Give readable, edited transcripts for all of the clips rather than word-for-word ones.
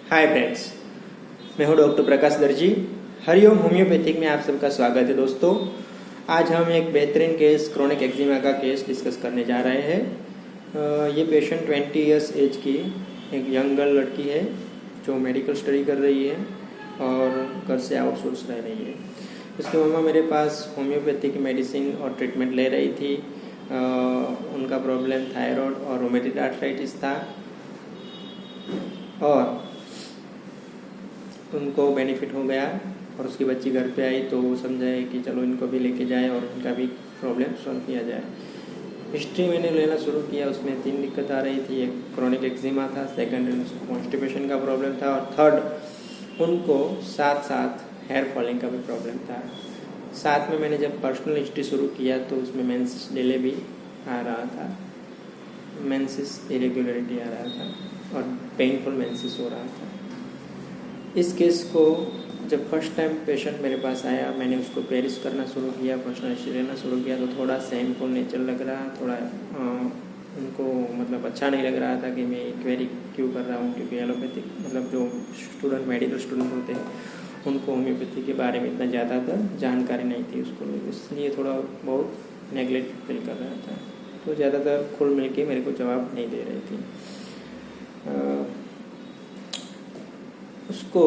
Hi friends, मैं हूं doctor प्रकाश दर्जी। हरिओम होम्योपैथिक में आप सबका स्वागत है दोस्तों। आज हम एक बेहतरीन केस क्रोनिक एक्जिमा का केस डिस्कस करने जा रहे हैं। ये पेशेंट 20 इयर्स एज की एक यंग गर्ल लड़की है जो मेडिकल स्टडी कर रही है और घर से आउटसोर्स रह रही है। उसकी मम्मा मेरे पास होम्योपैथिक मेडिसिन और ट्रीटमेंट ले रही थी। उनका प्रॉब्लम थायराइड और रोमेटिड आर्थराइटिस था और उनको बेनिफिट हो गया और उसकी बच्ची घर पे आई तो वो समझाए कि चलो इनको भी लेके जाए और उनका भी प्रॉब्लम सॉल्व किया जाए। हिस्ट्री मैंने लेना शुरू किया, उसमें 3 दिक्कत आ रही थी। एक क्रोनिक एक्जिमा था, सेकंड उनको कॉन्स्टिपेशन का प्रॉब्लम था और थर्ड उनको साथ साथ हेयर फॉलिंग का भी प्रॉब्लम था। साथ में मैंने जब पर्सनल हिस्ट्री शुरू किया तो उसमें मेंसेस डिले भी आ रहा था, मेंसेस इरेगुलरिटी आ रहा था और पेनफुल मेंसेस हो रहा था। इस केस को जब फर्स्ट टाइम पेशेंट मेरे पास आया, मैंने उसको पेरिस करना शुरू किया, पर्सनल हिस्ट्री लेना शुरू किया तो थोड़ा सेमफुल नेचर लग रहा, थोड़ा उनको मतलब अच्छा नहीं लग रहा था कि मैं क्वेरी क्यों कर रहा हूँ, क्योंकि एलोपैथिक मतलब जो स्टूडेंट मेडिकल स्टूडेंट होते हैं उनको होम्योपैथी के बारे में इतना ज़्यादातर जानकारी नहीं थी उसको, इसलिए थोड़ा बहुत नेगलेक्ट फील कर रहा था। तो ज़्यादातर खुल मिल के मेरे को जवाब नहीं दे रही थी। उसको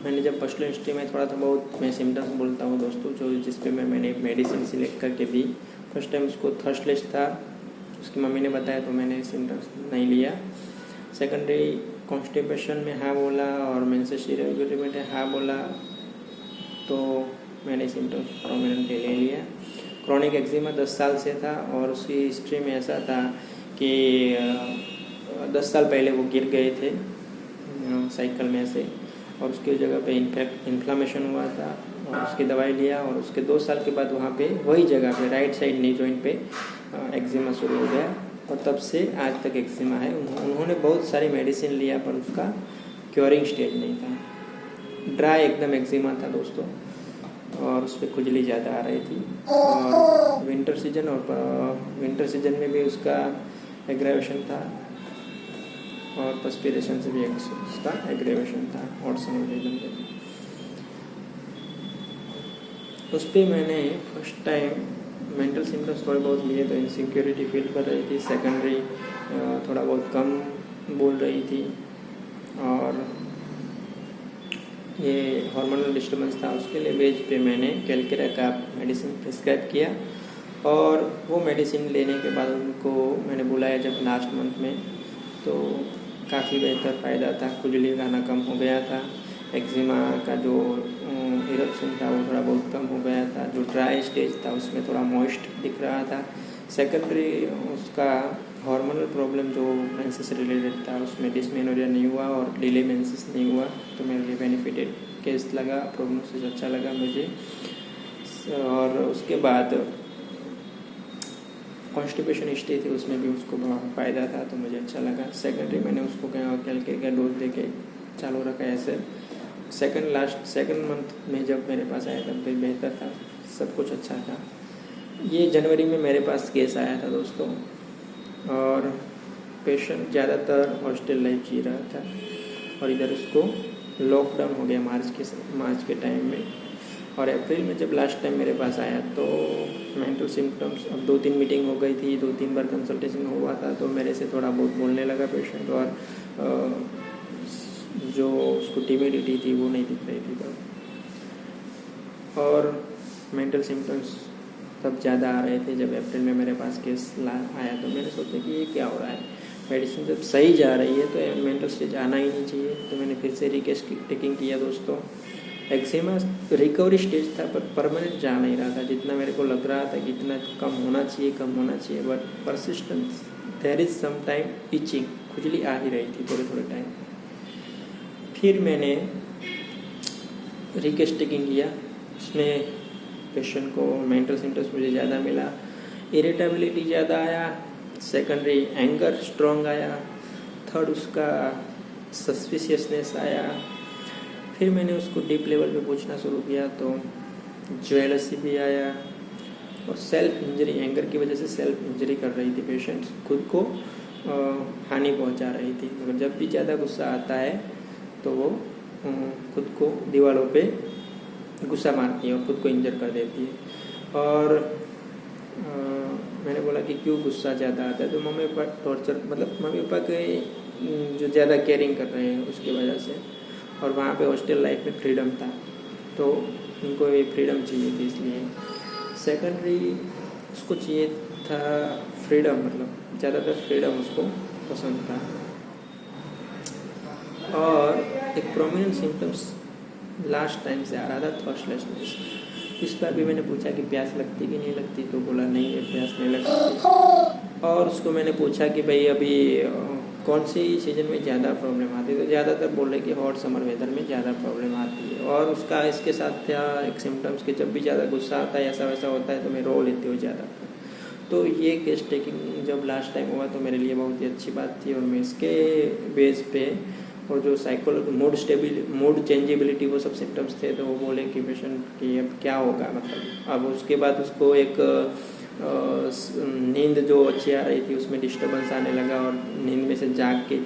मैंने जब पर्सनल हिस्ट्री में थोड़ा बहुत मैं सिम्टम्स बोलता हूँ दोस्तों, जो जिस पे मैंने मेडिसिन सिलेक्ट करके दी। फर्स्ट टाइम उसको थर्स्टलेस था, उसकी मम्मी ने बताया तो मैंने सिम्टम्स नहीं लिया। सेकेंडरी कॉन्स्टिपेशन में हाँ बोला और मेंसेस इरेगुलरिटी में हाँ बोला तो मैंने सिम्टम्स प्रोमिनेंटली ले लिया। क्रोनिक एक्जिमा 10 साल से था और उसकी हिस्ट्री में ऐसा था कि 10 साल पहले वो गिर गए थे साइकिल में से और उसकी जगह पे इन्फ्लामेशन हुआ था और उसकी दवाई लिया और उसके 2 साल के बाद वहाँ पे वही जगह पे राइट साइड नी जॉइंट पे एक्जिमा शुरू हो गया और तब से आज तक एक्जिमा है। उन्होंने बहुत सारी मेडिसिन लिया पर उसका क्योरिंग स्टेज नहीं था। ड्राई एकदम एक्जिमा था दोस्तों और उस पर खुजली ज़्यादा आ रही थी और विंटर सीजन में भी उसका एग्रेवेशन था और पर्स्पिरेशन से भी उसका एग्रेवेशन था और समोलिज्म पे। उस पर मैंने फर्स्ट टाइम मेंटल सिम्टम्स थोड़े बहुत लिए तो इनसिक्योरिटी फील कर रही थी। सेकेंडरी थोड़ा बहुत कम बोल रही थी और ये हार्मोनल डिस्टर्बेंस था। उसके लिए बेज पे मैंने कैलकेरा का मेडिसिन प्रिस्क्राइब किया और वो मेडिसिन लेने के बाद उनको मैंने बुलाया जब लास्ट मंथ में तो काफ़ी बेहतर फ़ायदा था। खुजली खाना कम हो गया था, एक्जिमा का जो इरप्शन था वो थोड़ा बहुत कम हो गया था, जो ड्राई स्टेज था उसमें थोड़ा मॉइस्ट दिख रहा था। सेकेंडरी उसका हार्मोनल प्रॉब्लम जो मेंसेस रिलेटेड था उसमें डिस्मेनोरिया नहीं हुआ और डिले मेंसेस नहीं हुआ तो मेरे लिए बेनिफिटेड केस लगा, प्रोग्नोसिस अच्छा लगा मुझे। और उसके बाद कॉन्स्टिपेशन हिस्ट्री थी उसमें भी उसको फ़ायदा था तो मुझे अच्छा लगा। सेकेंडरी मैंने उसको कैलके का डोज दे के चालू रखा ऐसे। सेकेंड मंथ में जब मेरे पास आया तब भी बेहतर था, सब कुछ अच्छा था। ये जनवरी में मेरे पास केस आया था दोस्तों और पेशेंट ज़्यादातर हॉस्टल लाइफ जी रहा था और इधर उसको लॉकडाउन हो गया मार्च के टाइम में। और अप्रैल में जब लास्ट टाइम मेरे पास आया तो मेंटल सिम्टम्स, अब 2-3 मीटिंग हो गई थी, 2-3 बार कंसल्टेशन हुआ था तो मेरे से थोड़ा बहुत बोलने लगा पेशेंट और जो उसको टिमिडिटी थी वो नहीं दिख रही थी तब। और मेंटल सिम्टम्स तब ज़्यादा आ रहे थे जब अप्रैल में मेरे पास केस आया तो मैंने सोचा कि ये क्या हो रहा है, मेडिसिन जब सही जा रही है तो मेंटल स्टेज आना ही नहीं चाहिए। तो मैंने फिर से टेकिंग किया दोस्तों। एक्जिमा रिकवरी स्टेज था पर परमानेंट जा नहीं रहा था, जितना मेरे को लग रहा था कि इतना कम होना चाहिए but persistence there is some time itching, खुजली आ ही रही थी थोड़े टाइम। फिर मैंने टेकिंग किया, उसमें पेशेंट को मेंटल सिम्टम्स मुझे ज़्यादा मिला, इरिटेबिलिटी ज़्यादा आया, सेकेंडरी एंगर स्ट्रॉन्ग आया, थर्ड उसका सस्पिशियसनेस आया। फिर मैंने उसको डीप लेवल पे पूछना शुरू किया तो जेलसी भी आया और सेल्फ इंजरी, एंगर की वजह से सेल्फ इंजरी कर रही थी पेशेंट्स, खुद को हानि पहुंचा रही थी। मगर जब भी ज़्यादा गुस्सा आता है तो वो खुद को दीवारों पे गुस्सा मारती है और खुद को इंजर कर देती है। और मैंने बोला कि क्यों गुस्सा ज़्यादा आता है, तो मम्मी पापा टॉर्चर, मतलब मम्मी पापा के जो ज़्यादा केयरिंग कर रहे हैं उसकी वजह से। और वहाँ पे हॉस्टल लाइफ में फ्रीडम था, तो उनको ये फ्रीडम चाहिए थी, इसलिए। सेकेंडरी उसको चाहिए था फ्रीडम, मतलब ज़्यादातर फ्रीडम उसको पसंद था। और एक प्रोमिनेंट सिम्टम्स लास्ट टाइम से आ रहा था थर्स्टलेसनेस। इस बार भी मैंने पूछा कि प्यास लगती कि नहीं लगती, तो बोला नहीं है, प्यास नहीं लगती। और उसको मैंने पूछा कि भाई अभी कौन सी सीज़न में ज़्यादा प्रॉब्लम आती है, तो ज़्यादातर बोल रहे कि हॉट समर वेदर में ज़्यादा प्रॉब्लम आती है। और उसका इसके साथ था एक सिम्टम्स कि जब भी ज़्यादा गुस्सा आता है, ऐसा वैसा होता है, तो मैं रो लेती हूँ ज़्यादा। तो ये केस टेकिंग जब लास्ट टाइम हुआ तो मेरे लिए बहुत ही अच्छी बात थी। और मैं इसके बेस पे और जो मूड चेंजेबिलिटी वो सब सिम्टम्स थे, तो वो बोले कि पेशेंट कि अब क्या होगा, मतलब अब उसके बाद उसको एक नींद जो अच्छी आ रही थी उसमें डिस्टर्बेंस आने लगा और नींद में से जाग के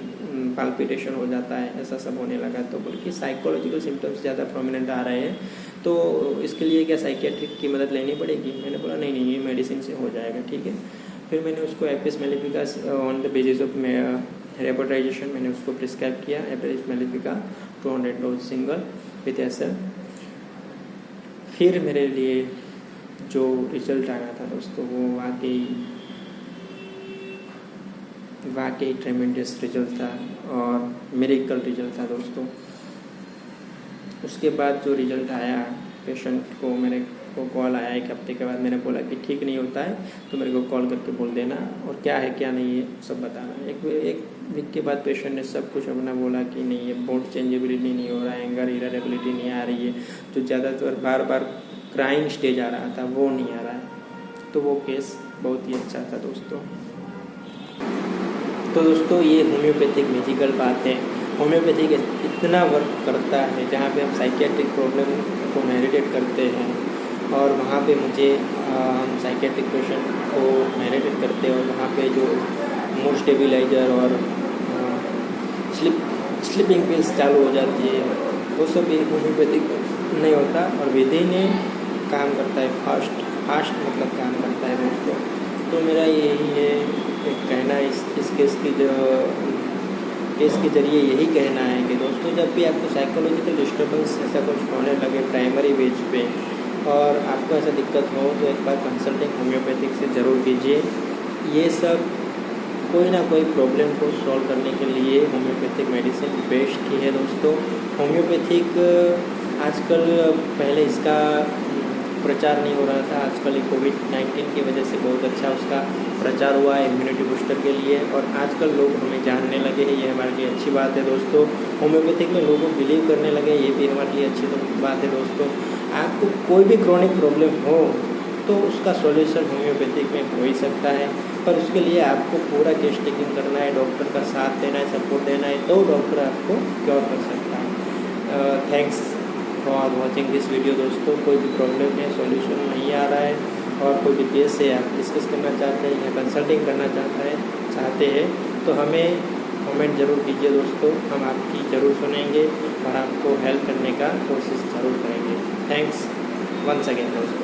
पाल्पिटेशन हो जाता है, ऐसा सब होने लगा। तो बल्कि साइकोलॉजिकल सिम्टम्स ज़्यादा प्रोमिनेंट आ रहे हैं, तो इसके लिए क्या साइकियाट्रिक की मदद लेनी पड़ेगी? मैंने बोला नहीं, ये मेडिसिन से हो जाएगा, ठीक है। फिर मैंने उसको Apis mellifica on the basis of repertorisation मैंने उसको प्रिस्क्राइब किया, Apis mellifica 200 dose single with SL. फिर मेरे लिए जो रिजल्ट आया था दोस्तों, वो वाकई ट्रेमेंडस रिजल्ट था और मिरेकल रिजल्ट था दोस्तों। उसके बाद जो रिजल्ट आया, पेशेंट को मेरे को कॉल आया एक हफ्ते के बाद। मैंने बोला कि ठीक नहीं होता है तो मेरे को कॉल करके बोल देना, और क्या है क्या नहीं है सब बताना। एक वीक के बाद पेशेंट ने सब कुछ अपना बोला कि नहीं, ये बोर्ड चेंजेबिलिटी नहीं हो रहा है, एंगर इरेबलिटी नहीं आ रही है, जो ज़्यादातर बार बार क्राइंग स्टेज आ रहा था वो नहीं आ रहा है। तो वो केस बहुत ही अच्छा था दोस्तों। तो दोस्तों ये होम्योपैथिक मैजिकल बात है। होम्योपैथिक इतना वर्क करता है जहाँ पे हम साइकियाट्रिक प्रॉब्लम को मेडिटेट करते हैं, और वहाँ पे मुझे हम साइकियाट्रिक पेशेंट को मेडिटेट करते हैं, और वहाँ पे जो मूड स्टेबिलाइजर और स्लीपिंग पिल्स चालू हो जाती है, वो सब भी होम्योपैथिक नहीं होता। और विधि ने काम करता है, फास्ट मतलब काम करता है दोस्तों। तो मेरा यही है एक कहना इस केस के जरिए यही कहना है कि दोस्तों जब भी आपको साइकोलॉजिकल डिस्टर्बेंस ऐसा कुछ होने लगे प्राइमरी बेस पे, और आपको ऐसा दिक्कत हो, तो एक बार कंसल्टिंग होम्योपैथिक से ज़रूर कीजिए। ये सब कोई ना कोई प्रॉब्लम को सॉल्व करने के लिए होम्योपैथिक मेडिसिन बेस्ट ही है दोस्तों। होम्योपैथिक आजकल, पहले इसका प्रचार नहीं हो रहा था, आजकल कोविड-19 की वजह से बहुत अच्छा उसका प्रचार हुआ है इम्यूनिटी बूस्टर के लिए, और आजकल लोग हमें जानने लगे हैं, ये हमारे लिए अच्छी बात है दोस्तों। होम्योपैथिक में लोगों बिलीव करने लगे, ये भी हमारे लिए अच्छी बात है दोस्तों। आपको कोई भी क्रोनिक प्रॉब्लम हो तो उसका सॉल्यूशन होम्योपैथिक में हो ही सकता है, पर उसके लिए आपको पूरा केस टेकिंग करना है, डॉक्टर का साथ देना है, सपोर्ट देना है, तो डॉक्टर आपको क्योर कर सकता है। Thanks for watching this video दोस्तों। कोई भी प्रॉब्लम है, सॉल्यूशन नहीं आ रहा है, और कोई भी केस से आप डिस्कस करना चाहते हैं या कंसल्टिंग करना चाहते हैं तो हमें कमेंट ज़रूर कीजिए दोस्तों, हम आपकी ज़रूर सुनेंगे और आपको हेल्प करने का कोशिश ज़रूर करेंगे। थैंक्स वंस अगेन दोस्तों।